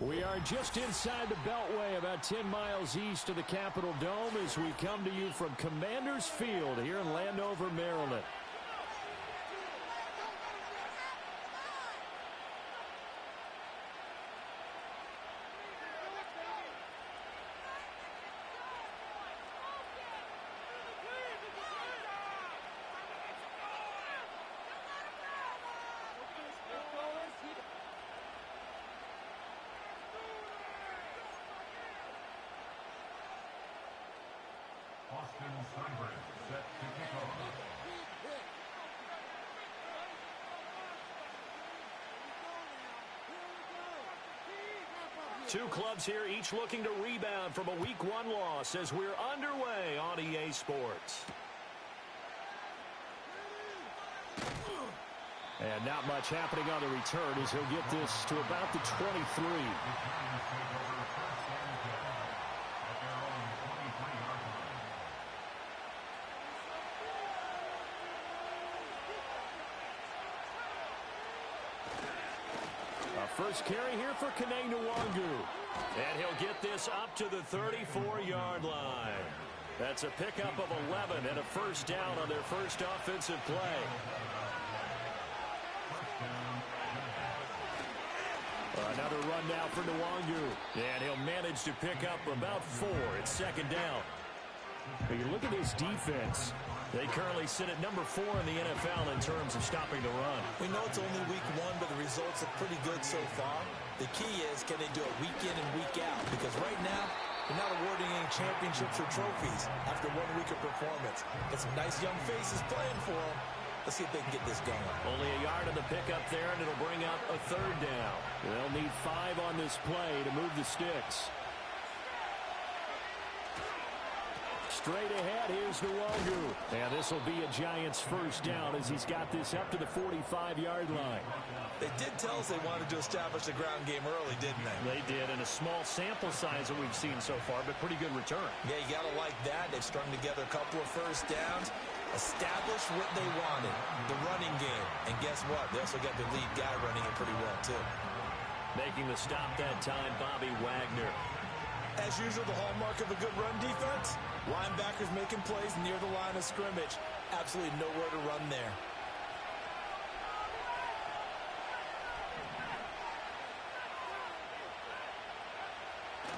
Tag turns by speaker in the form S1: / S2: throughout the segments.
S1: We are just inside the Beltway, about 10 miles east of the Capitol Dome as we come to you from Commander's Field here in Landover, Maryland.
S2: Set to kick off.
S1: Two clubs here, each looking to rebound from a Week 1 loss as we're underway on EA Sports. And not much happening on the return as he'll get this to about the 23. First carry here for Kene Nwangu. And he'll get this up to the 34-yard line. That's a pickup of 11 and a first down on their first offensive play. Another run now for Nwangu. And he'll manage to pick up about 4. It's second down. But you look at this defense. They currently sit at number 4 in the NFL in terms of stopping the run.
S3: We know it's only week 1, but the results are pretty good so far. The key is, can they do it week in and week out? Because right now, they're not awarding any championships or trophies after 1 week of performance. Got some nice young faces playing for them. Let's see if they can get this going.
S1: Only a yard on the pickup there, and it'll bring up a third down. They'll need 5 on this play to move the sticks. Straight ahead, here's Nwangu. And this will be a Giants first down as he's got this up to the 45-yard line.
S3: They did tell us they wanted to establish the ground game early, didn't they?
S1: They did, and a small sample size that we've seen so far, but pretty good return.
S3: Yeah, you got to like that. They've strung together a couple of first downs, established what they wanted, the running game. And guess what? They also got their lead guy running it pretty well, too.
S1: Making the stop that time, Bobby Wagner.
S3: As usual, the hallmark of a good run defense, linebackers making plays near the line of scrimmage. Absolutely nowhere to run there.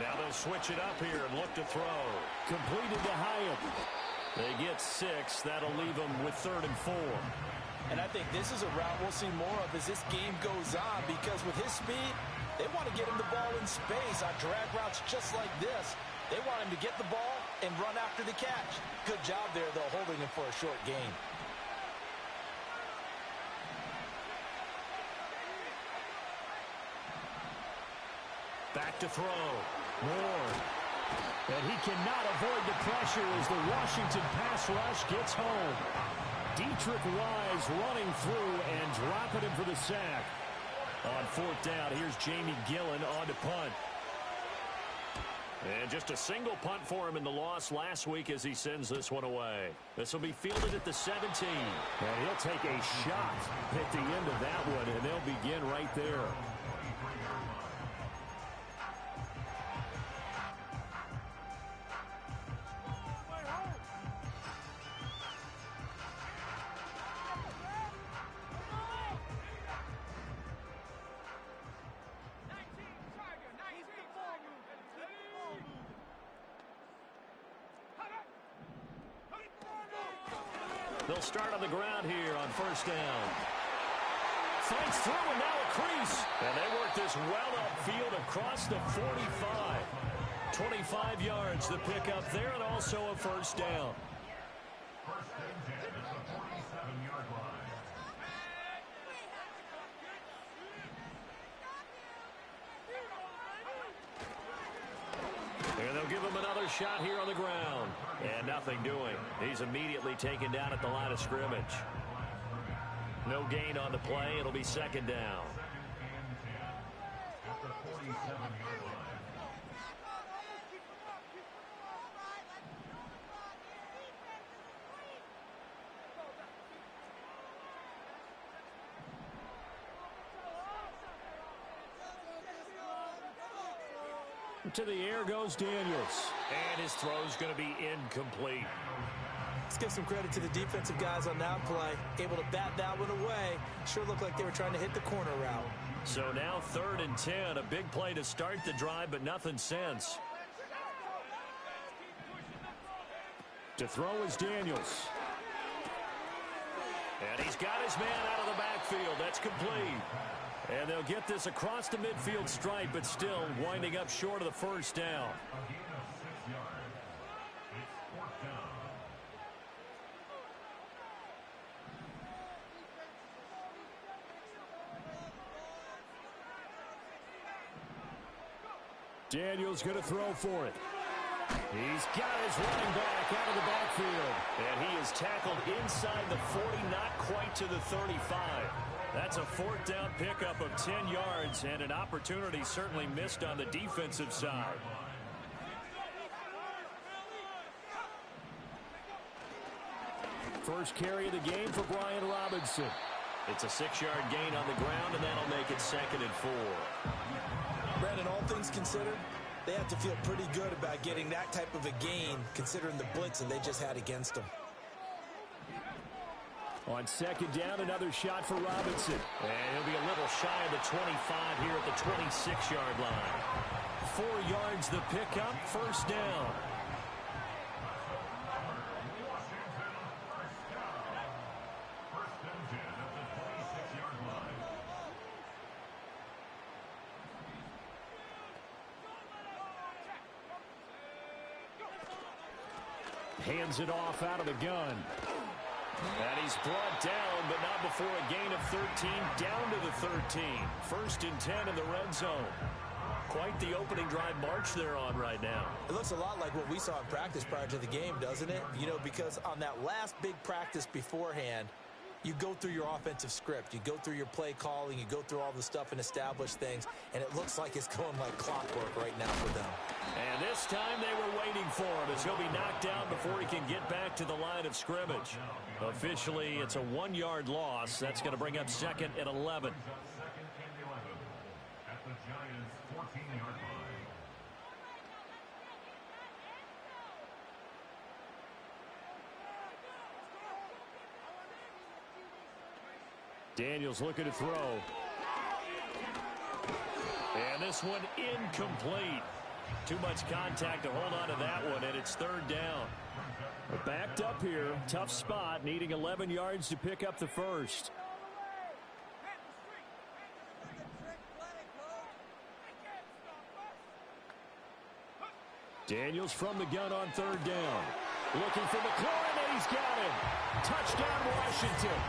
S1: Now they'll switch it up here and look to throw. Completed to Hyatt. They get 6. That'll leave them with 3rd and 4.
S3: And I think this is a route we'll see more of as this game goes on, because with his speed, they want to get him the ball in space on drag routes just like this. They want him to get the ball and run after the catch. Good job there, though, holding him for a short gain.
S1: Back to throw. Ward. And he cannot avoid the pressure as the Washington pass rush gets home. Dietrich Wise running through and dropping him for the sack. On 4th down, here's Jamie Gillen on to punt. And just a single punt for him in the loss last week as he sends this one away. This will be fielded at the 17. And he'll take a shot at the end of that one, and they'll begin right there. They'll start on the ground here on 1st down. Fights through and now a crease. And they work this well upfield across the 45. 25 yards the pickup there and also a 1st down.
S2: 1st and 10 at the 47-yard line.
S1: And they'll give him another shot here on the ground. And nothing doing. He's immediately taken down at the line of scrimmage. No gain on the play. It'll be 2nd down.
S2: 2nd and 10 at the 47-yard line.
S1: To the air goes Daniels. And his throw's going to be incomplete.
S3: Let's give some credit to the defensive guys on that play. Able to bat that one away. Sure looked like they were trying to hit the corner route.
S1: So now 3rd and 10. A big play to start the drive, but nothing since. To throw is Daniels. And he's got his man out of the backfield. That's complete. And they'll get this across the midfield stripe, but still winding up short of the first down. Daniels going to throw for it. He's got his running back out of the backfield. And he is tackled inside the 40, not quite to the 35. That's a 4th down pickup of 10 yards, and an opportunity certainly missed on the defensive side. First carry of the game for Brian Robinson. It's a 6-yard gain on the ground, and that'll make it 2nd and 4.
S3: Brandon, all things considered, they have to feel pretty good about getting that type of a gain, considering the blitz that they just had against them.
S1: On 2nd down, another shot for Robinson. And he'll be a little shy of the 25 here at the 26-yard line. 4 yards the pickup, 1st down. Hands it off out of the gun. And he's brought down, but not before a gain of 13, down to the 13. 1st and 10 in the red zone. Quite the opening drive march they're on right now.
S3: It looks a lot like what we saw in practice prior to the game, doesn't it? You know, because on that last big practice beforehand, you go through your offensive script. You go through your play calling. You go through all the stuff and establish things. And it looks like it's going like clockwork right now for them.
S1: And this time they were waiting for him as he'll be knocked down before he can get back to the line of scrimmage. Officially, it's a 1-yard loss. That's going to bring up 2nd and 11.
S2: 2nd and 11 at the Giants' 14-yard line.
S1: Daniels looking to throw. And this one incomplete. Too much contact to hold on to that one, and it's 3rd down. Backed up here, tough spot, needing 11 yards to pick up the first. Daniels from the gun on 3rd down. Looking for McLaurin, and he's got him. Touchdown, Washington.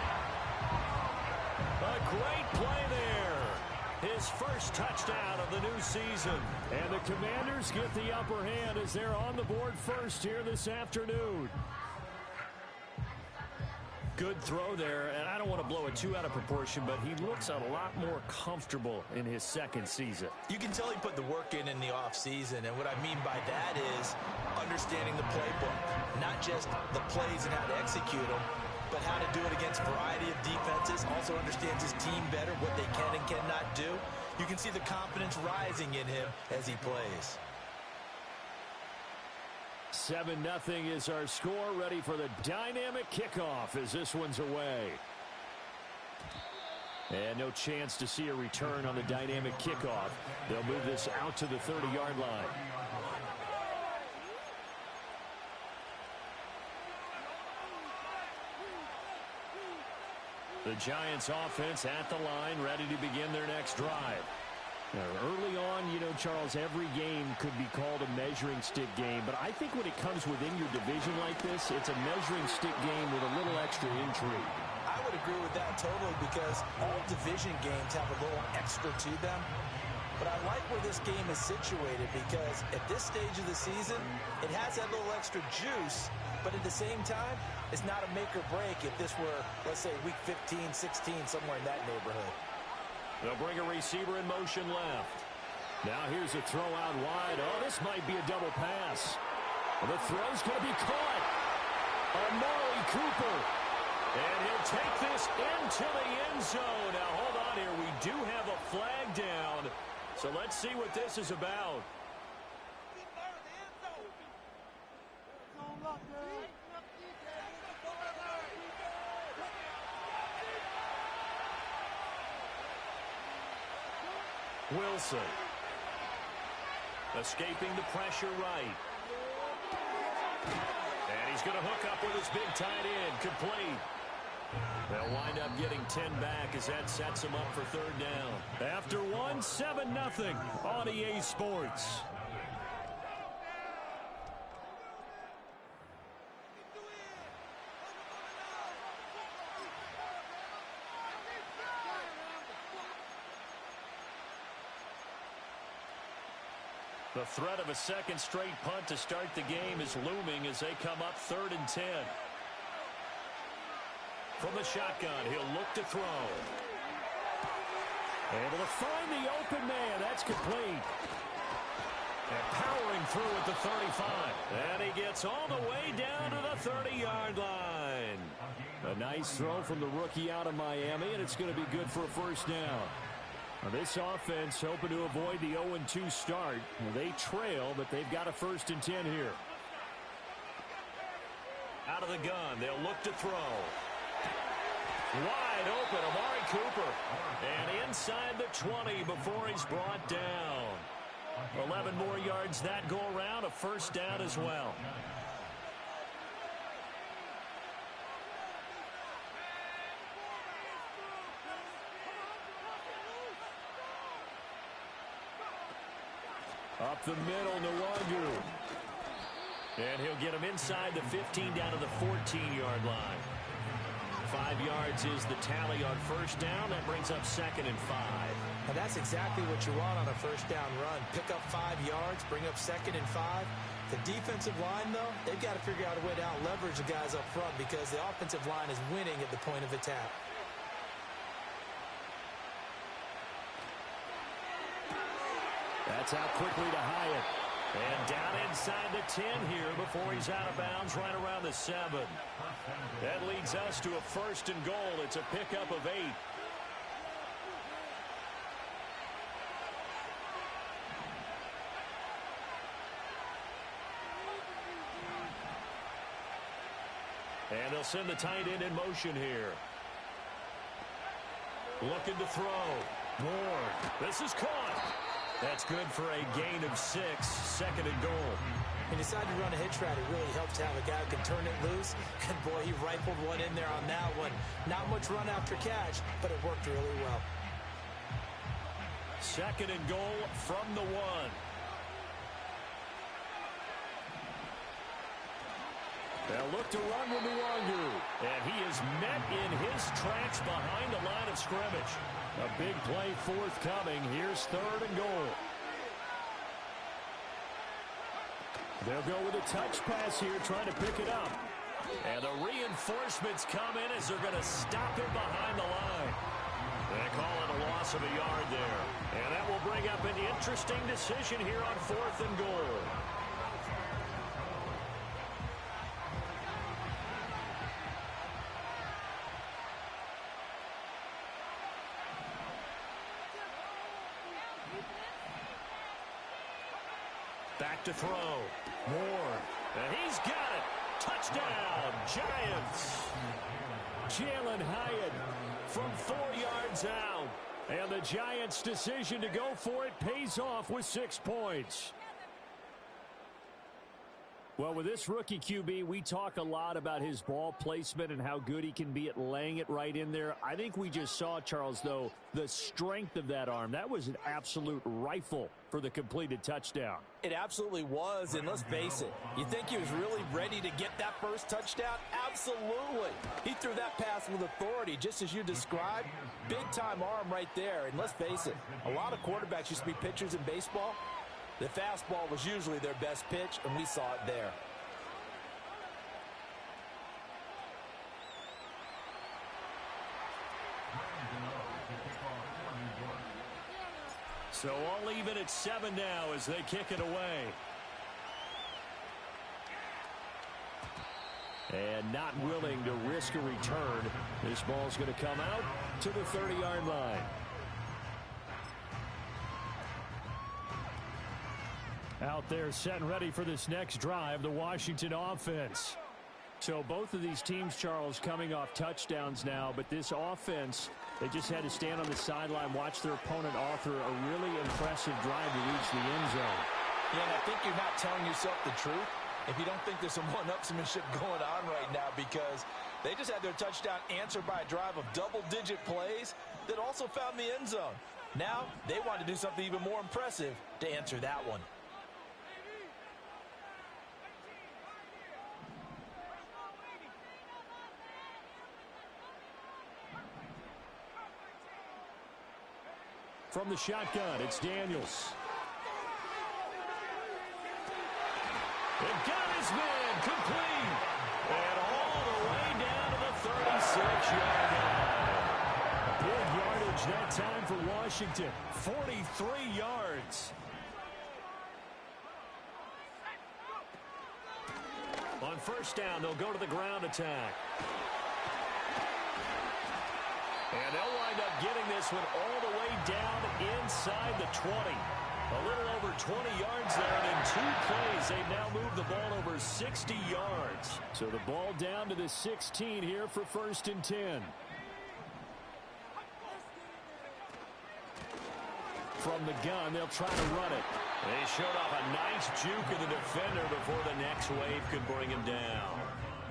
S1: A great play there. His first touchdown of the new season. And the Commanders get the upper hand as they're on the board first here this afternoon. Good throw there, and I don't want to blow it too out of proportion, but he looks a lot more comfortable in his 2nd season.
S3: You can tell he put the work in the offseason, and what I mean by that is understanding the playbook, not just the plays and how to execute them, but how to do it against a variety of defenses. Also understands his team better, what they can and cannot do. You can see the confidence rising in him as he plays.
S1: 7-0 is our score. Ready for the dynamic kickoff as this one's away. And no chance to see a return on the dynamic kickoff. They'll move this out to the 30-yard line. The Giants offense at the line, ready to begin their next drive. Now, early on, you know, Charles, every game could be called a measuring stick game, but I think when it comes within your division like this, it's a measuring stick game with a little extra intrigue.
S3: I would agree with that totally, because all division games have a little extra to them. But I like where this game is situated, because at this stage of the season, it has that little extra juice, but at the same time, it's not a make or break if this were, let's say, week 15, 16, somewhere in that neighborhood.
S1: They'll bring a receiver in motion left. Now here's a throw out wide. Oh, this might be a double pass. The throw's going to be caught. Amari Cooper. And he'll take this into the end zone. Now, hold on here. We do have a flag down. So let's see what this is about. Wilson. Escaping the pressure right. And he's going to hook up with his big tight end. Complete. They'll wind up getting 10 back as that sets them up for third down. After one, 7-0 on EA Sports. The threat of a second straight punt to start the game is looming as they come up 3rd and 10. From the shotgun, he'll look to throw. Able to find the open man. That's complete. And powering through at the 35. And he gets all the way down to the 30-yard line. A nice throw from the rookie out of Miami, and it's going to be good for a first down. Now this offense hoping to avoid the 0-2 start. They trail, but they've got a 1st and 10 here. Out of the gun, they'll look to throw. Wide open, Amari Cooper. And inside the 20 before he's brought down. 11 more yards that go around, a first down as well. Up the middle, Nwangu. And he'll get him inside the 15 down to the 14-yard line. 5 yards is the tally on first down. That brings up 2nd and 5.
S3: Now that's exactly what you want on a first down run. Pick up 5 yards, bring up 2nd and 5. The defensive line, though, they've got to figure out a way to out-leverage the guys up front because the offensive line is winning at the point of attack.
S1: That's out quickly to Hyatt. And down inside the 10 here before he's out of bounds right around the 7. That leads us to a 1st and goal. It's a pickup of 8. And they'll send the tight end in motion here. Looking to throw. Moore. This is caught. That's good for a gain of 6. 2nd and goal.
S3: He decided to run a hitch route. It really helps to have a guy who can turn it loose. And, boy, he rifled one in there on that one. Not much run after catch, but it worked really well.
S1: 2nd and goal from the 1. They'll look to run with Nwangu. And he is met in his tracks behind the line of scrimmage. A big play forthcoming. Here's 3rd and goal. They'll go with a touch pass here, trying to pick it up. And the reinforcements come in as they're going to stop him behind the line. They call it a loss of a yard there. And that will bring up an interesting decision here on 4th and goal. Back to throw. Moore. And he's got it. Touchdown, Giants. Jalen Hyatt from 4 yards out. And the Giants' decision to go for it pays off with 6 points. Well, with this rookie QB, we talk a lot about his ball placement and how good he can be at laying it right in there. I think we just saw, Charles, though, the strength of that arm. That was an absolute rifle for the completed touchdown.
S3: It absolutely was, and let's face it, you think he was really ready to get that first touchdown? Absolutely. He threw that pass with authority, just as you described. Big-time arm right there, and let's face it, a lot of quarterbacks used to be pitchers in baseball. The fastball was usually their best pitch, and we saw it there.
S1: So all even at 7 now as they kick it away. And not willing to risk a return. This ball's going to come out to the 30-yard line. Out there set and ready for this next drive, the Washington offense. So both of these teams, Charles, coming off touchdowns now, but this offense, they just had to stand on the sideline, watch their opponent author a really impressive drive to reach the end zone.
S3: Yeah, and I think you're not telling yourself the truth if you don't think there's some one-upsmanship going on right now, because they just had their touchdown answered by a drive of double-digit plays that also found the end zone. Now they want to do something even more impressive to answer that one.
S1: From the shotgun, it's Daniels. They've got his man complete. And all the way down to the 36-yard line. Big yardage that time for Washington. 43 yards. On first down, they'll go to the ground attack. And they'll wind up getting this one all the way down inside the 20. A little over 20 yards there, and in 2 plays, they've now moved the ball over 60 yards. So the ball down to the 16 here for 1st and 10. From the gun, they'll try to run it. They showed off a nice juke of the defender before the next wave could bring him down.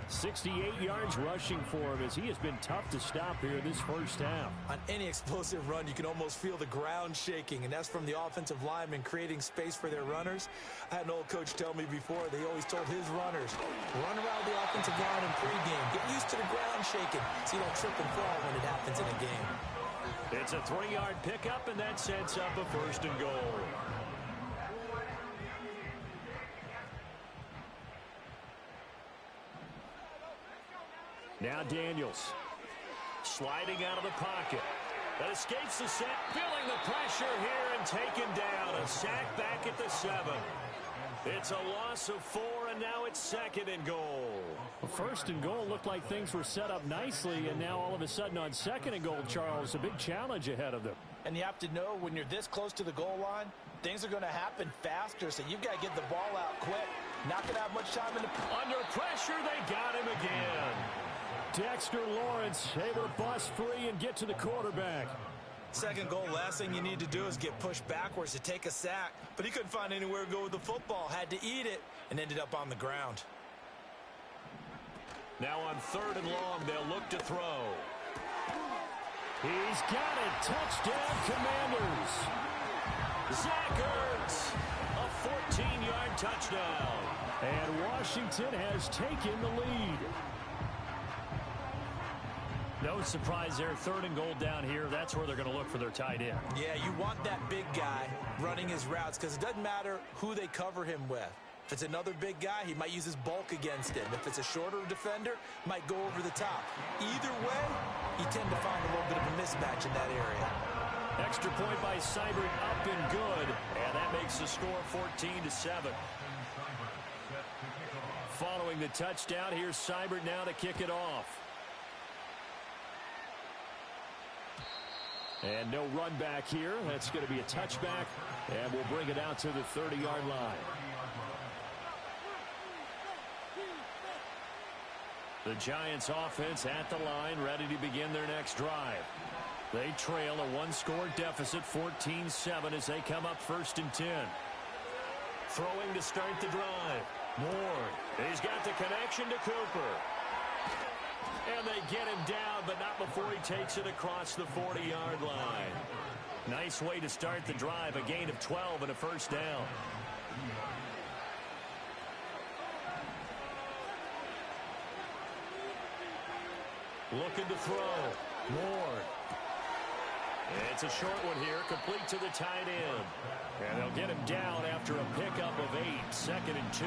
S1: 68 yards rushing for him as he has been tough to stop here this first half.
S3: On any explosive run, you can almost feel the ground shaking, and that's from the offensive linemen creating space for their runners. I had an old coach tell me before, they always told his runners, run around the offensive line in pregame. Get used to the ground shaking so you don't trip and fall when it happens in a game.
S1: It's a 3-yard pickup, and that sets up a 1st and goal. Now Daniels sliding out of the pocket. That escapes the set, feeling the pressure here and taken down. A sack back at the 7. It's a loss of 4, and now it's 2nd and goal. Well, 1st and goal looked like things were set up nicely, and now all of a sudden on 2nd and goal, Charles, a big challenge ahead of them.
S3: And you have to know when you're this close to the goal line, things are going to happen faster, so you've got to get the ball out quick. Not going to have much time in the...
S1: Under pressure, they got him again. Dexter Lawrence able to bust free and get to the quarterback.
S3: 2nd goal, last thing you need to do is get pushed backwards to take a sack. But he couldn't find anywhere to go with the football. Had to eat it and ended up on the ground.
S1: Now on 3rd and long, they'll look to throw. He's got it. Touchdown, Commanders. Zach Ertz, a 14-yard touchdown. And Washington has taken the lead. No surprise there. 3rd and goal down here. That's where they're going to look for their tight end.
S3: Yeah, you want that big guy running his routes because it doesn't matter who they cover him with. If it's another big guy, he might use his bulk against him. If it's a shorter defender, might go over the top. Either way, you tend to find a little bit of a mismatch in that area.
S1: Extra point by Seibert, up and good. And that makes the score 14-7. Following the touchdown, here's Seibert now to kick it off. And no run back here. That's going to be a touchback. And we'll bring it out to the 30-yard line. The Giants offense at the line, ready to begin their next drive. They trail a 1-score deficit, 14-7, as they come up 1st and 10. Throwing to start the drive. Moore. He's got the connection to Cooper. And they get him down, but not before he takes it across the 40-yard line. Nice way to start the drive, a gain of 12 and a 1st down. Looking to throw. Moore. It's a short one here, complete to the tight end. And they'll get him down after a pickup of 8, 2nd and 2.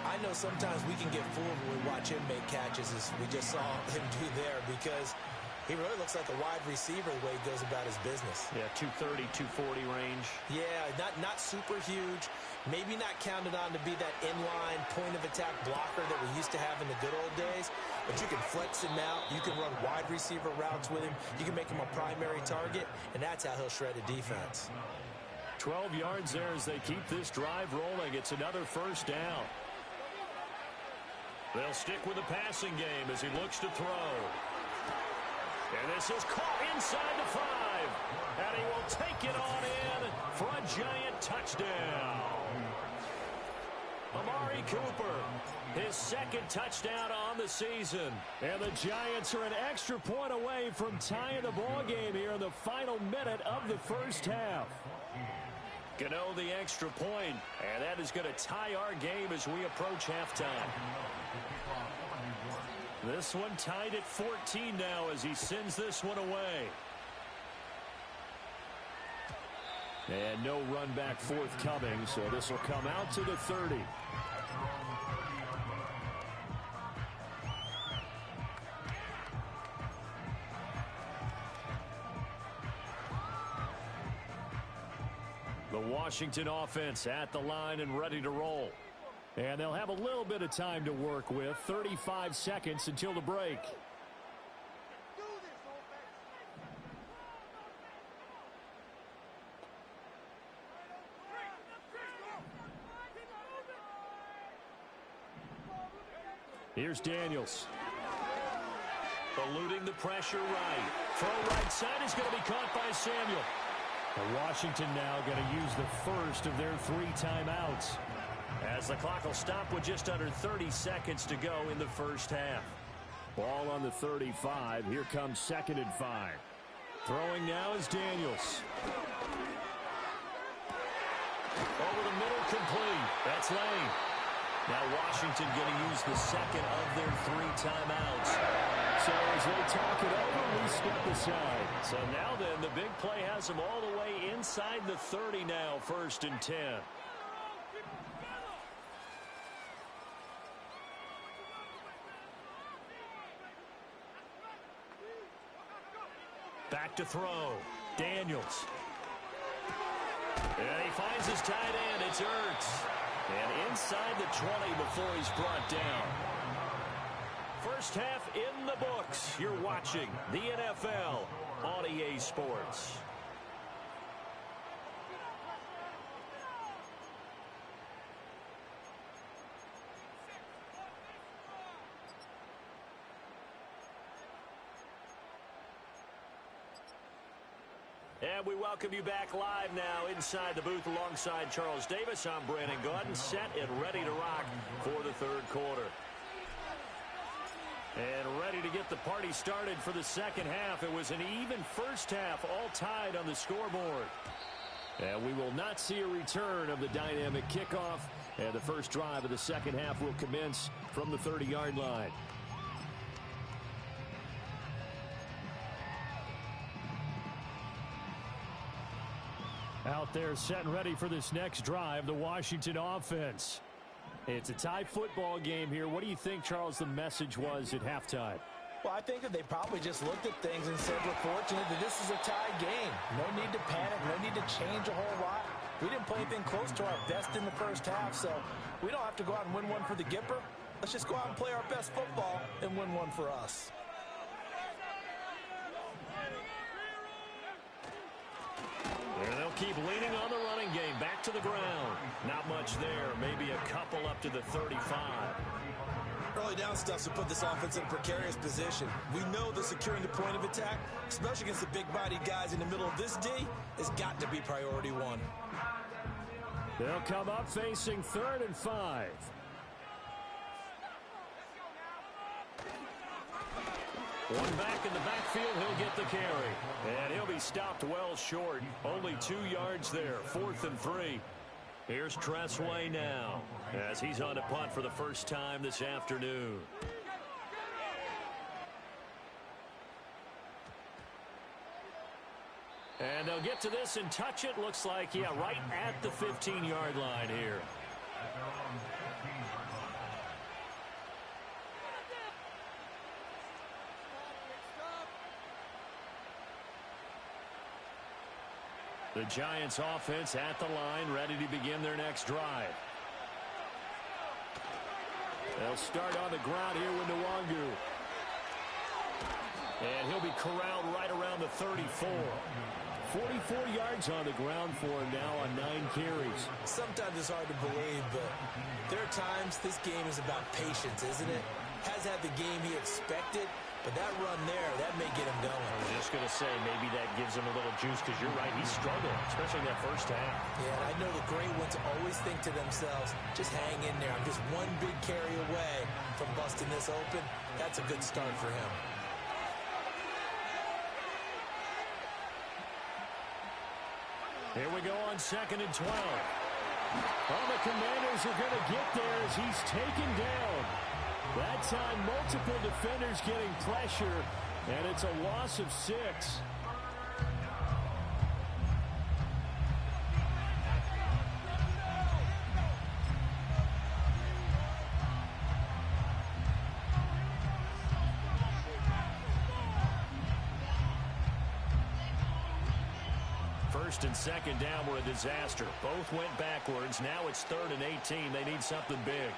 S3: I know sometimes we can get fooled when we watch him make catches, as we just saw him do there, because he really looks like a wide receiver the way he goes about his business.
S1: Yeah, 230, 240 range.
S3: Yeah, not super huge. Maybe not counted on to be that inline point-of-attack blocker that we used to have in the good old days. But you can flex him out. You can run wide receiver routes with him. You can make him a primary target, and that's how he'll shred a defense.
S1: 12 yards there as they keep this drive rolling. It's another 1st down. They'll stick with the passing game as he looks to throw. And this is caught inside the 5. And he will take it on in for a giant touchdown. Amari Cooper, his second touchdown on the season. And the Giants are an extra point away from tying the ball game here in the final minute of the first half. Gano the extra point, and that is going to tie our game as we approach halftime. This one tied at 14 now as he sends this one away. And no run back forthcoming, so this will come out to the 30. The Washington offense at the line and ready to roll. And they'll have a little bit of time to work with. 35 seconds until the break. Here's Daniels. Eluding the pressure right. Throw right side is going to be caught by Samuel. And Washington now going to use the first of their 3 timeouts. As the clock will stop with just under 30 seconds to go in the first half. Ball on the 35. Here comes 2nd and 5. Throwing now is Daniels. Over the middle, complete. That's Lane. Now Washington going to use the second of their 3 timeouts. So as they talk it over, we step aside. So now then, the big play has them all the way inside the 30 now, 1st and 10. Back to throw. Daniels. And he finds his tight end. It's Ertz. And inside the 20 before he's brought down. First half in the books. You're watching the NFL on EA Sports. And we welcome you back live now inside the booth alongside Charles Davis. I'm Brandon Gaudin, set and ready to rock for the 3rd quarter. And ready to get the party started for the 2nd half. It was an even first half, all tied on the scoreboard. And we will not see a return of the dynamic kickoff. And the first drive of the 2nd half will commence from the 30-yard line. Out there set and ready for this next drive, the Washington offense. It's a tie football game here. What do you think, Charles, the message was at halftime?
S3: Well, I think that they probably just looked at things and said, we're fortunate that this is a tie game. No need to panic. No need to change a whole lot. We didn't play anything close to our best in the first half, so we don't have to go out and win one for the Gipper. Let's just go out and play our best football and win one for us.
S1: And they'll keep leaning on the running game. Back to the ground. Not much there. Maybe a couple up to the 35.
S3: Early down stuffs will put this offense in a precarious position. We know that securing the point of attack, especially against the big-bodied guys in the middle of this D, has got to be priority 1.
S1: They'll come up facing 3rd and 5. One back in the backfield, he'll get the carry. And he'll be stopped well short. Only 2 yards there, 4th and 3. Here's Tressway now, as he's on to punt for the first time this afternoon. And they'll get to this and touch it. Looks like, yeah, right at the 15-yard line here. The Giants offense at the line, ready to begin their next drive. They'll start on the ground here with Nwangu. And he'll be corralled right around the 34. 44 yards on the ground for him now on 9 carries.
S3: Sometimes it's hard to believe, but there are times this game is about patience, isn't it? Has had the game he expected, but that run there, that may get him going.
S1: I was just going to say, maybe that gives him a little juice, because you're right, he struggled, especially in that first half.
S3: Yeah, and I know the great ones always think to themselves, just hang in there. I'm just one big carry away from busting this open. That's a good start for him.
S1: Here we go on 2nd and 12. Well, the Commanders are going to get there as he's taken down. That time, multiple defenders getting pressure, and it's a loss of 6. First and 2nd down were a disaster. Both went backwards. Now it's 3rd and 18. They need something big.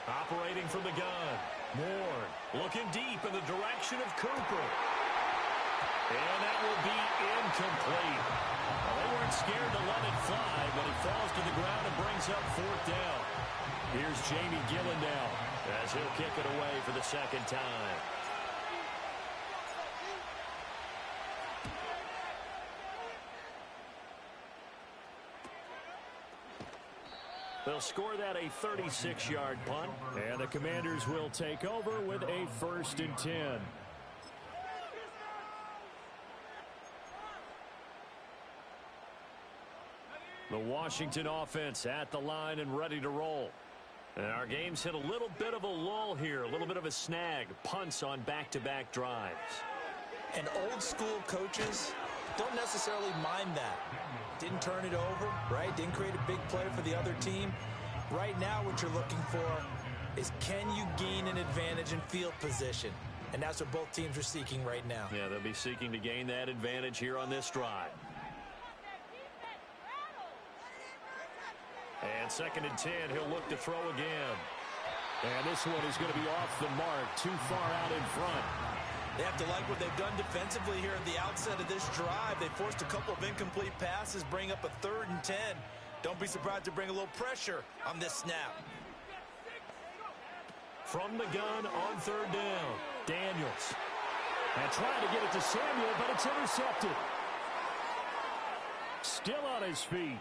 S1: Operating from the gun. Moore looking deep in the direction of Cooper. And that will be incomplete. Well, they weren't scared to let it fly, but it falls to the ground and brings up 4th down. Here's Jamie Gillen now as he'll kick it away for the 2nd time. They'll score that a 36-yard punt, and the Commanders will take over with a 1st and 10. The Washington offense at the line and ready to roll. And our game's hit a little bit of a lull here, a little bit of a snag. Punts on back-to-back drives.
S3: And old-school coaches don't necessarily mind that. Didn't turn it over, right? Didn't create a big play for the other team. Right now, what you're looking for is, can you gain an advantage in field position? And that's what both teams are seeking right now.
S1: Yeah, they'll be seeking to gain that advantage here on this drive. And 2nd and 10, he'll look to throw again. And this one is going to be off the mark, too far out in front.
S3: They have to like what they've done defensively here at the outset of this drive. They forced a couple of incomplete passes, bring up a 3rd and 10. Don't be surprised to bring a little pressure on this snap.
S1: From the gun on 3rd down, Daniels. And trying to get it to Samuel, but it's intercepted. Still on his feet.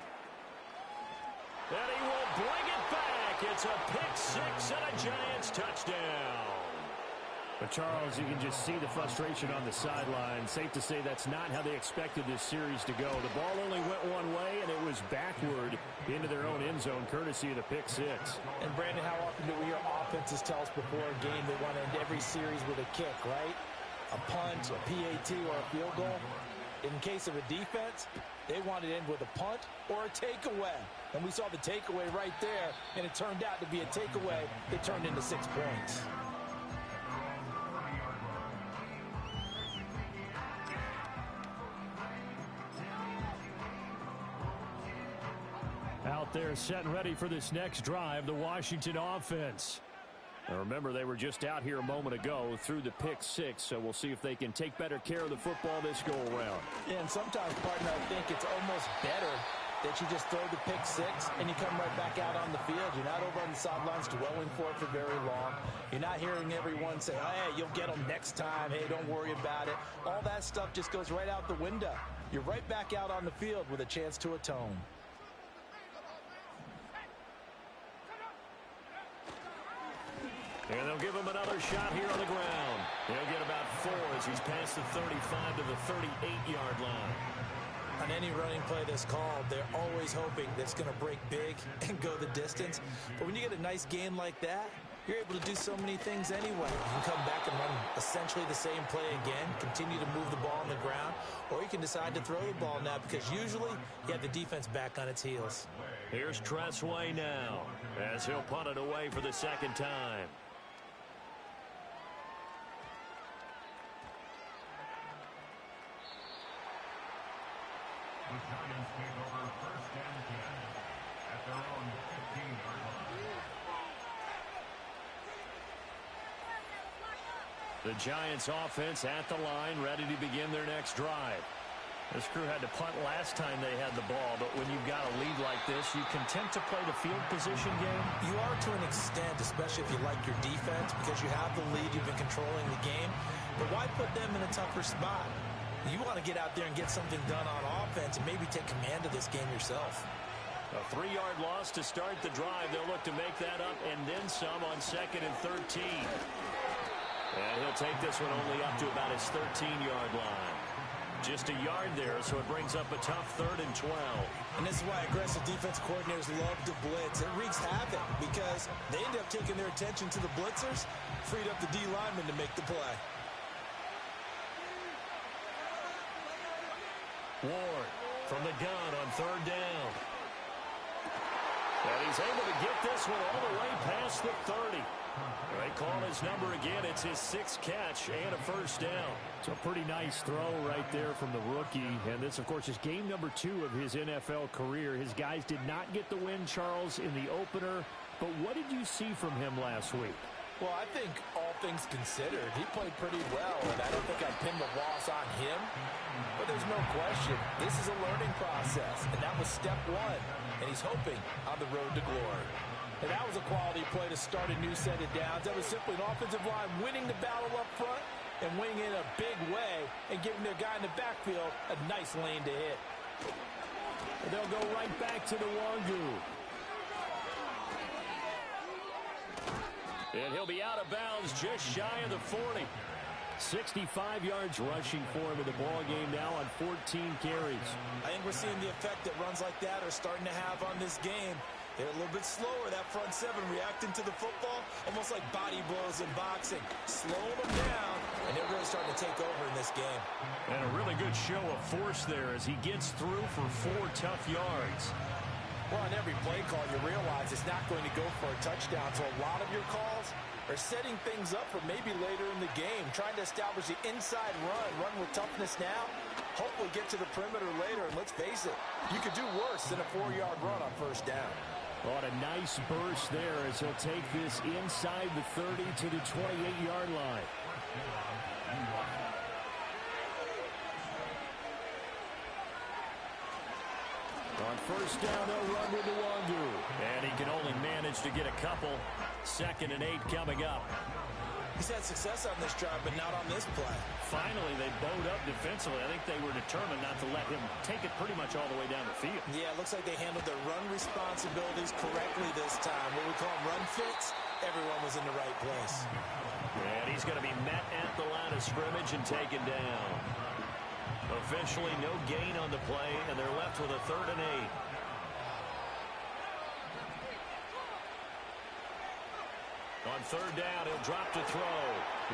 S1: And he will bring it back. It's a pick 6 and a Giants touchdown.
S4: But, Charles, you can just see the frustration on the sideline. Safe to say that's not how they expected this series to go. The ball only went one way, and it was backward into their own end zone, courtesy of the pick 6.
S5: And, Brandon, how often do we hear offenses tell us before a game they want to end every series with a kick, right? A punt, a PAT, or a field goal. In case of a defense, they want it in with a punt or a takeaway. And we saw the takeaway right there, and it turned out to be a takeaway that turned into 6 points.
S1: Out there set and ready for this next drive, the Washington offense. Now remember, they were just out here a moment ago through the pick 6, so we'll see if they can take better care of the football this go-around.
S5: Yeah, and sometimes, partner, I think it's almost better that you just throw the pick 6 and you come right back out on the field. You're not over on the sidelines dwelling for it for very long. You're not hearing everyone say, oh, hey, you'll get them next time. Hey, don't worry about it. All that stuff just goes right out the window. You're right back out on the field with a chance to atone.
S1: And they'll give him another shot here on the ground. He'll get about 4 as he's past the 35 to the 38-yard line.
S3: On any running play that's called, they're always hoping that it's going to break big and go the distance. But when you get a nice game like that, you're able to do so many things anyway. You can come back and run essentially the same play again, continue to move the ball on the ground, or you can decide to throw the ball now because usually you have the defense back on its heels.
S1: Here's Tressway now as he'll punt it away for the 2nd time.
S2: The Giants take over 1st and 10 at their own 15-yard line.
S4: The Giants offense at the line, ready to begin their next drive. This crew had to punt last time they had the ball, but when you've got a lead like this, you content to play the field position game?
S5: You are to an extent, especially if you like your defense, because you have the lead, you've been controlling the game. But why put them in a tougher spot? You want to get out there and get something done on offense and maybe take command of this game yourself.
S4: A 3-yard loss to start the drive. They'll look to make that up and then some on 2nd and 13. And he'll take this one only up to about his 13-yard line. Just a yard there, so it brings up a tough 3rd and 12.
S5: And this is why aggressive defense coordinators love to blitz. It wreaks havoc because they end up taking their attention to the blitzers, freed up the D lineman to make the play.
S4: Ward from the gun on 3rd down. And he's able to get this one all the way past the 30. They call his number again. It's his 6th catch and a 1st down.
S1: It's a pretty nice throw right there from the rookie. And this, of course, is game number 2 of his NFL career. His guys did not get the win, Charles, in the opener. But what did you see from him last week?
S5: Well, I think all things considered, he played pretty well, and I don't think I'd pin the loss on him. But there's no question, this is a learning process, and that was step 1, and he's hoping on the road to glory. And that was a quality play to start a new set of downs. That was simply an offensive line winning the battle up front and winning in a big way and giving their guy in the backfield a nice lane to hit.
S1: And they'll go right back to the Wangu.
S4: And he'll be out of bounds just shy of the 40.
S1: 65 yards rushing for him in the ball game now on 14 carries.
S5: I think we're seeing the effect that runs like that are starting to have on this game. They're a little bit slower, that front 7, reacting to the football, almost like body blows in boxing. Slowing them down, and they're really starting to take over in this game.
S4: And a really good show of force there as he gets through for 4 tough yards.
S5: Well, on every play call, you realize it's not going to go for a touchdown, so a lot of your calls are setting things up for maybe later in the game, trying to establish the inside run with toughness now, hopefully get to the perimeter later, and let's face it, you could do worse than a 4-yard run on 1st down.
S1: What a nice burst there as he'll take this inside the 30 to the 28-yard line. On 1st down, they'll run with the Wangu.
S4: And he can only manage to get a couple. 2nd and 8 coming up.
S5: He's had success on this drive, but not on this play.
S4: Finally, they bowed up defensively. I think they were determined not to let him take it pretty much all the way down the field.
S5: Yeah, it looks like they handled their run responsibilities correctly this time. What we call them run fits, everyone was in the right place.
S4: And he's going to be met at the line of scrimmage and taken down. Officially, no gain on the play, and they're left with a 3rd and 8. On 3rd down, he'll drop to throw.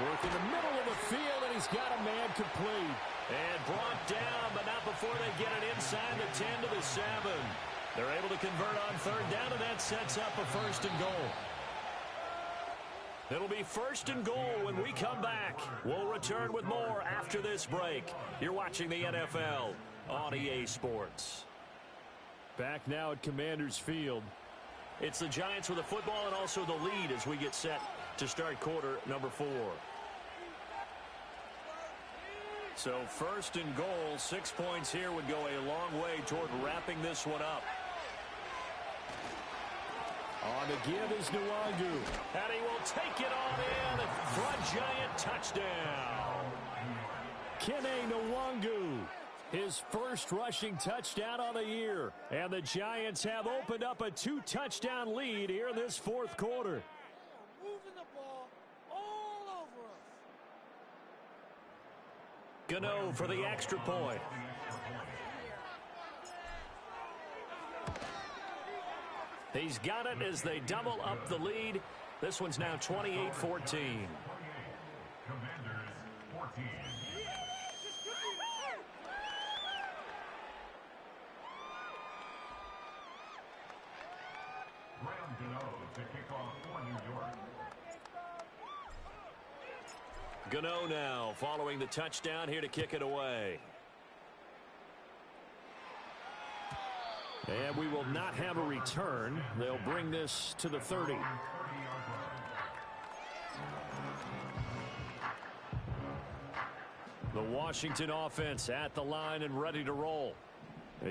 S1: Work in the middle of the field, and he's got a man complete.
S4: And brought down, but not before they get it inside the 10 to the 7. They're able to convert on 3rd down, and that sets up a 1st and goal. It'll be 1st and goal when we come back. We'll return with more after this break. You're watching the NFL on EA Sports.
S1: Back now at Commanders Field.
S4: It's the Giants with the football and also the lead as we get set to start quarter number 4. So 1st and goal, 6 points here would go a long way toward wrapping this one up.
S1: On the give is Nwangu.
S4: And he will take it on in. A front Giant touchdown.
S1: Kene Nwangu. His 1st rushing touchdown on the year. And the Giants have opened up a 2-touchdown lead here in this 4th quarter.
S6: Moving the ball all over us.
S4: Gano for the extra point. He's got it as they double up the lead. This one's now 28-14.
S2: Commanders 14. To kick off for New York.
S4: Gano now following the touchdown here to kick it away.
S1: And we will not have a return. They'll bring this to the 30.
S4: The Washington offense at the line and ready to roll.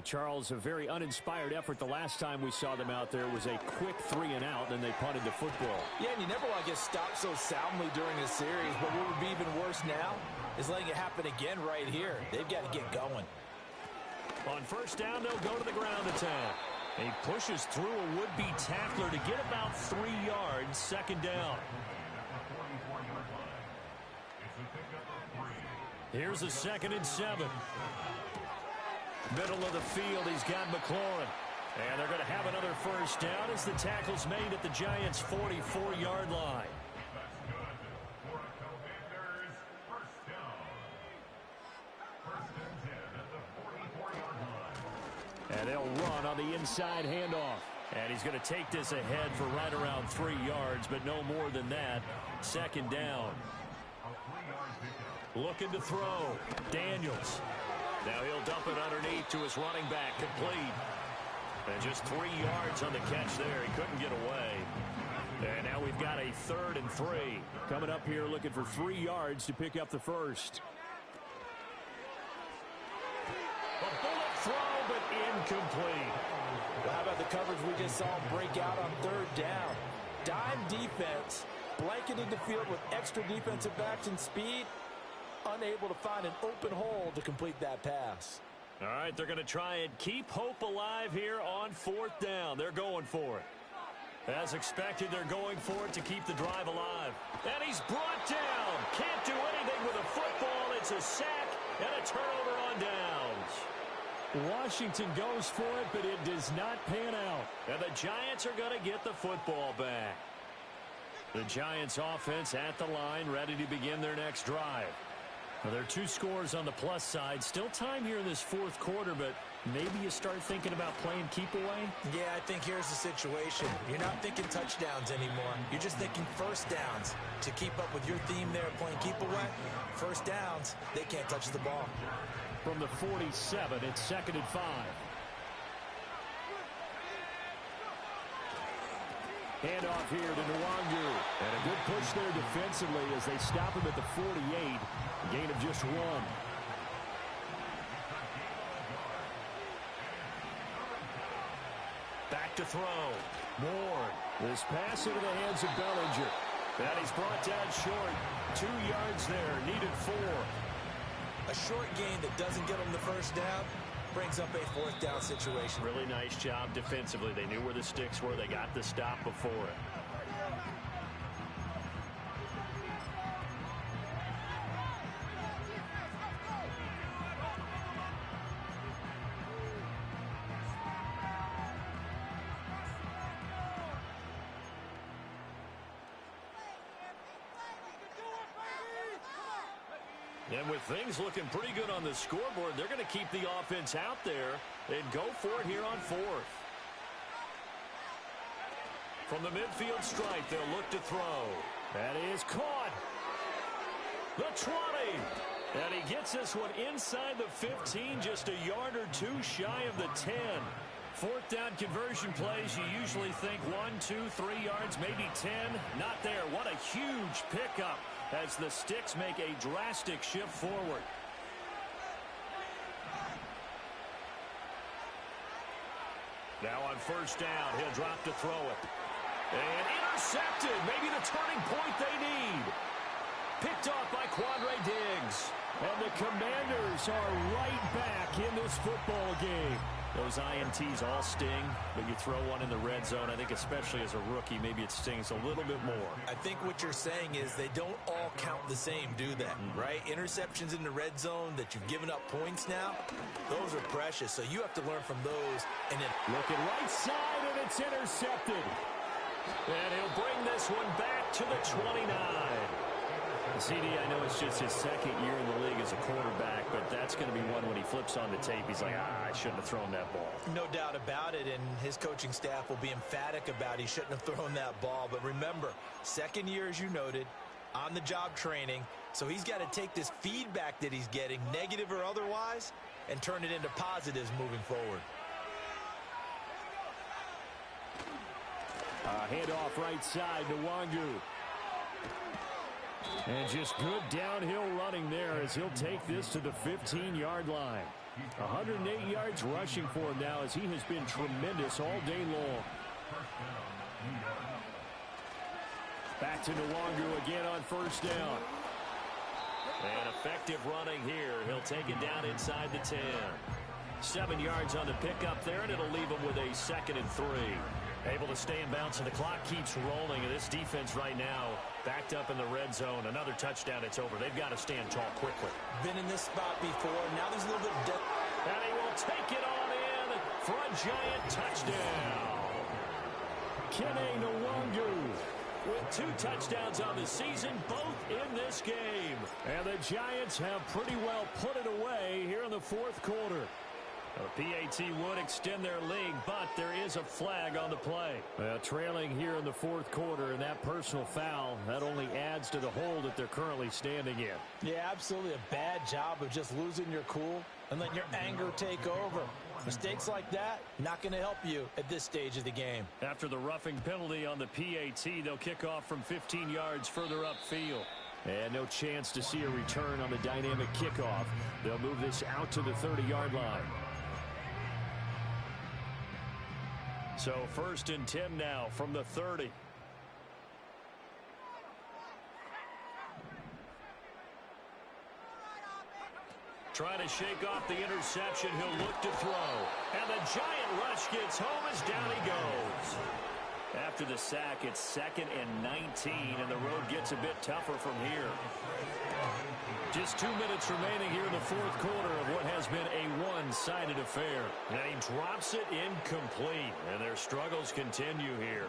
S4: Charles, a very uninspired effort the last time we saw them out there was a quick 3-and-out, and they punted the football.
S5: Yeah, and you never want to get stopped so soundly during a series, but what would be even worse now is letting it happen again right here. They've got to get going.
S4: On first down, they'll go to the ground attack. He pushes through a would-be tackler to get about 3 yards, second down. Here's a 2nd and 7. Middle of the field, he's got McLaurin. And they're going to have another first down as the tackle's made at the Giants' 44-yard line. And they'll run on the inside handoff. And he's going to take this ahead for right around 3 yards, but no more than that. Second down. Looking to throw. Daniels. Now he'll dump it underneath to his running back. Complete. And just 3 yards on the catch there. He couldn't get away. And now we've got a 3rd and 3. Coming up here looking for 3 yards to pick up the first. A bullet throw, but incomplete.
S5: Well, how about the coverage we just saw break out on 3rd down? Dime defense, blanketed the field with extra defensive backs and speed, unable to find an open hole to complete that pass.
S4: All right, they're going to try and keep hope alive here on 4th down. They're going for it. As expected, they're going for it to keep the drive alive. And he's brought down. Can't do anything with a football. It's a sack and a turnover on downs. Washington goes for it, but it does not pan out. And the Giants are going to get the football back. The Giants offense at the line, ready to begin their next drive. Well, there are 2 scores on the plus side. Still time here in this 4th quarter, but maybe you start thinking about playing keep away?
S5: Yeah, I think here's the situation. You're not thinking touchdowns anymore. You're just thinking first downs. To keep up with your theme there playing keep away, first downs, they can't touch the ball.
S4: From the 47, it's 2nd and 5. Handoff here to Nwangu. And a good push there defensively as they stop him at the 48. Gain of just 1. Back to throw. Moore. This pass into the hands of Bellinger. And he's brought down short. 2 yards there. Needed 4.
S5: A short gain that doesn't get them the first down brings up a 4th down situation.
S4: Really nice job defensively. They knew where the sticks were. They got the stop before it. And with things looking pretty good on the scoreboard, they're going to keep the offense out there and go for it here on 4th. From the midfield stripe, they'll look to throw. That is caught. The 20. And he gets this one inside the 15, just a yard or 2 shy of the 10. 4th down conversion plays, you usually think 1, 2, 3 yards, maybe 10. Not there. What a huge pickup as the sticks make a drastic shift forward. Now on first down, he'll drop to throw it. And intercepted. Maybe the turning point they need. Picked off by Quandre Diggs. And the Commanders are right back in this football game. Those INTs all sting, but you throw one in the red zone, I think especially as a rookie, maybe it stings a little bit more.
S5: I think what you're saying is they don't all count the same, do they? Right? Interceptions in the red zone that you've given up points now, those are precious. So you have to learn from those. And then
S4: looking right side, and it's intercepted. And he'll bring this one back to the 29. CD, I know it's just his 2nd year in the league as a quarterback, but that's going to be one when he flips on the tape. He's like, I shouldn't have thrown that ball.
S5: No doubt about it, and his coaching staff will be emphatic about he shouldn't have thrown that ball. But remember, 2nd year, as you noted, on-the-job training, so he's got to take this feedback that he's getting, negative or otherwise, and turn it into positives moving forward.
S4: Handoff right side to Nwangu. And just good downhill running there as he'll take this to the 15-yard line. 108 yards rushing for him now as he has been tremendous all day long. Back to Nwangu again on first down.
S1: And effective running here. He'll take it down inside the 10. 7 yards on the pickup there, and it'll leave him with a 2nd and 3. Able to stay in bounds, and the clock keeps rolling. And this defense right now backed up in the red zone. Another touchdown, it's over. They've got to stand tall quickly.
S5: Been in this spot before. Now there's a little bit of depth.
S1: And he will take it on in for a giant touchdown.
S4: Kene Nwangu
S1: with 2 touchdowns on the season, both in this game.
S4: And the Giants have pretty well put it away here in the 4th quarter.
S1: The PAT would extend their lead, but there is a flag on the play.
S4: Well, trailing here in the 4th quarter, and that personal foul, that only adds to the hole that they're currently standing in.
S5: Yeah, absolutely a bad job of just losing your cool and letting your anger take over. Mistakes like that, not going to help you at this stage of the game.
S4: After the roughing penalty on the PAT, they'll kick off from 15 yards further upfield. And no chance to see a return on the dynamic kickoff. They'll move this out to the 30-yard line.
S1: So 1st and 10 now from the 30. Trying to shake off the interception. He'll look to throw. And the giant rush gets home as down he goes.
S4: After the sack, it's 2nd and 19, and the road gets a bit tougher from here.
S1: Just 2 minutes remaining here in the 4th quarter of what has been a one-sided affair. And he drops it incomplete, and their struggles continue here.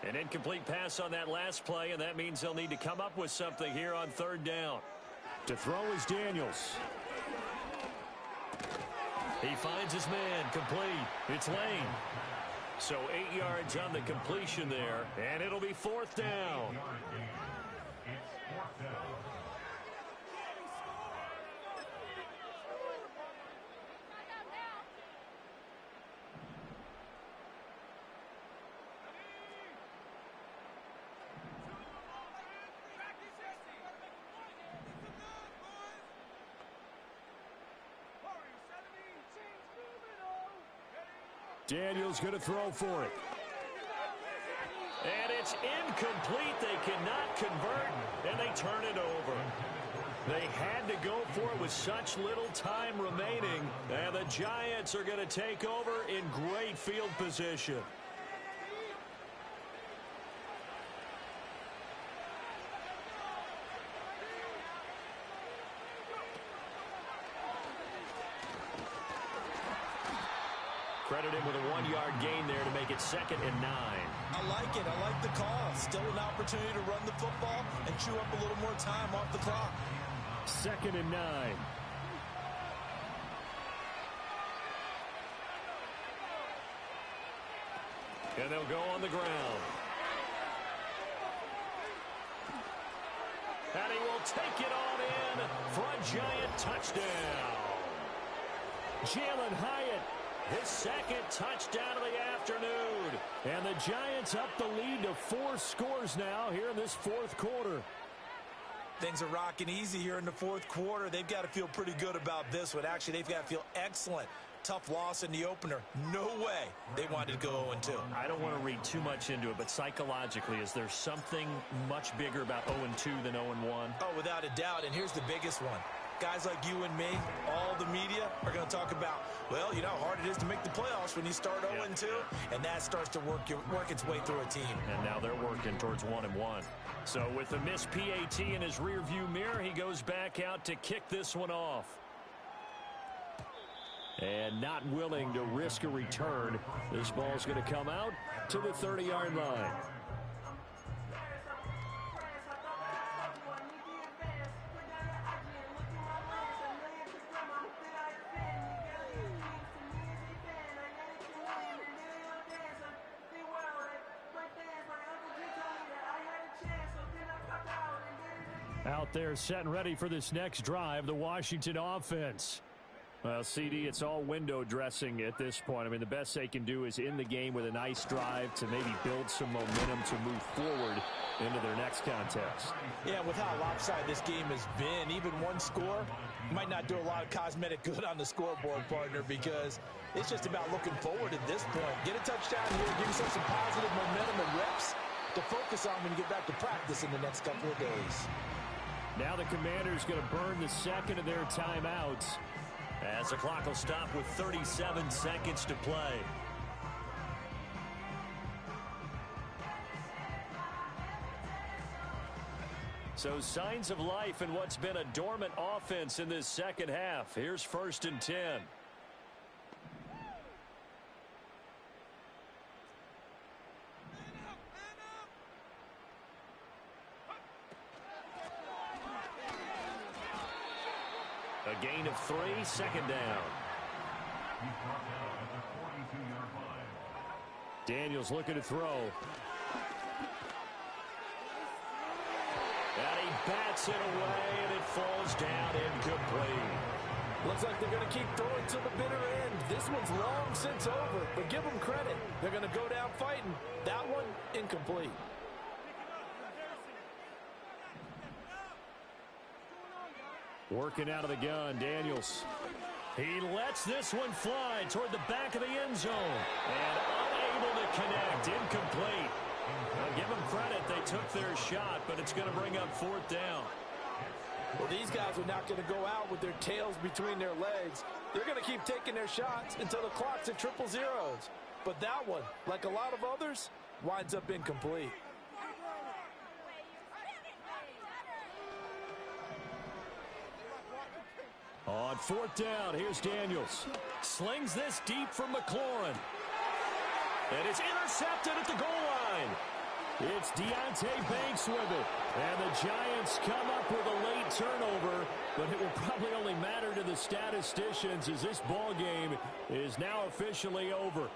S1: An incomplete pass on that last play, and that means they'll need to come up with something here on 3rd down.
S4: To throw is Daniels.
S1: He finds his man, complete. It's Lane. So 8 yards on the completion there, and it'll be 4th down.
S4: Daniels going to throw for it.
S1: And it's incomplete. They cannot convert, and they turn it over. They had to go for it with such little time remaining, and the Giants are going to take over in great field position. Credit him with a 1-yard gain there to make it 2nd and 9.
S3: I like it. I like the call. Still an opportunity to run the football and chew up a little more time off the clock.
S4: 2nd and 9.
S1: And they'll go on the ground. And he will take it on in for a giant touchdown.
S4: Jalen Hyatt,
S1: his 2nd touchdown of the afternoon.
S4: And the Giants up the lead to 4 scores now here in this 4th quarter.
S3: Things are rocking easy here in the 4th quarter. They've got to feel pretty good about this one. Actually, they've got to feel excellent. Tough loss in the opener. No way they wanted to go 0-2.
S1: I don't want to read too much into it, but psychologically, is there something much bigger about 0-2 than 0-1?
S3: Oh, without a doubt, and here's the biggest one. Guys like you and me, all the media, are going to talk about, well, you know how hard it is to make the playoffs when you start 0-2, and that starts to work its way through a team.
S1: And now they're working towards 1-1. So with the missed PAT in his rearview mirror, he goes back out to kick this one off.
S4: And not willing to risk a return. This ball's going to come out to the 30-yard line. Out there set and ready for this next drive, the Washington offense. Well, CD, it's all window dressing at this point. I mean, the best they can do is in the game with a nice drive to maybe build some momentum to move forward into their next contest.
S5: Yeah, with how lopsided this game has been, even one score might not do a lot of cosmetic good on the scoreboard, partner, because it's just about looking forward at this point. Get a touchdown here, give yourself some positive momentum and reps to focus on when you get back to practice in the next couple of days.
S4: Now the Commanders going to burn the second of their timeouts, as the clock will stop with 37 seconds to play. So signs of life in what's been a dormant offense in this second half. Here's 1st and 10. A gain of 3, second down. Daniels looking to throw. And he bats it away, and it falls down incomplete.
S5: Looks like they're going to keep throwing till the bitter end. This one's long since over, but give them credit. They're going to go down fighting. That one, incomplete.
S4: Working out of the gun, Daniels. He lets this one fly toward the back of the end zone. And unable to connect, incomplete. Well, give them credit, they took their shot, but it's going to bring up 4th down.
S5: Well, these guys are not going to go out with their tails between their legs. They're going to keep taking their shots until the clock's at 000. But that one, like a lot of others, winds up incomplete.
S4: On 4th down, here's Daniels. Slings this deep from McLaurin. And it's intercepted at the goal line. It's Deontay Banks with it. And the Giants come up with a late turnover, but it will probably only matter to the statisticians as this ball game is now officially over.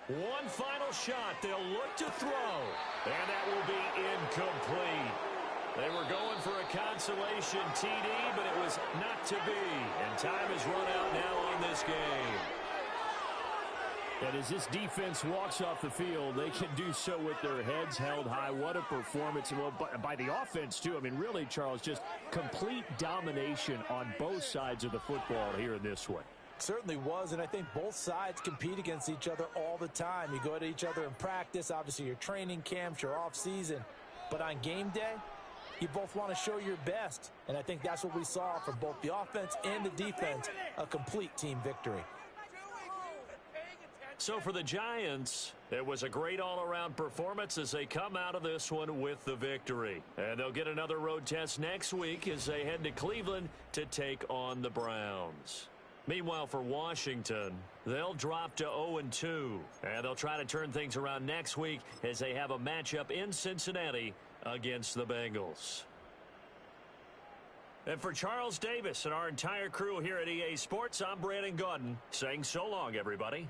S4: One final shot. They'll look to throw. And that will be incomplete. They were going for a consolation TD, but it was not to be. And time has run out now on this game. And as this defense walks off the field, they can do so with their heads held high. What a performance. Well, by the offense, too. I mean, really, Charles, just complete domination on both sides of the football here in this one.
S5: Certainly was, and I think both sides compete against each other all the time. You go to each other in practice, obviously your training camps, your off-season. But on game day, you both want to show your best. And I think that's what we saw from both the offense and the defense, a complete team victory.
S4: So for the Giants, it was a great all-around performance as they come out of this one with the victory. And they'll get another road test next week as they head to Cleveland to take on the Browns. Meanwhile, for Washington, they'll drop to 0-2. And they'll try to turn things around next week as they have a matchup in Cincinnati against the Bengals. And for Charles Davis and our entire crew here at EA Sports, I'm Brandon Gaudin saying so long, everybody.